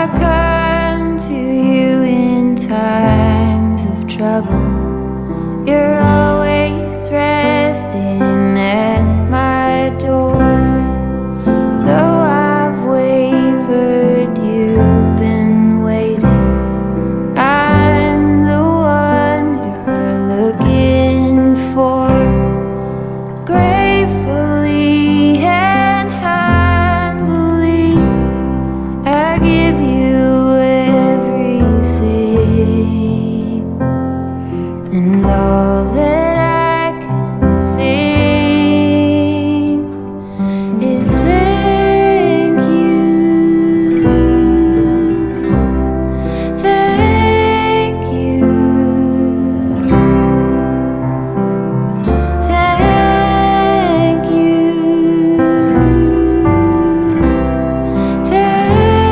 I come to you in times of trouble. You're always resting at my door. Though I've wavered, you've been waiting. I'm the one you're looking for. Gratefully and humbly, I give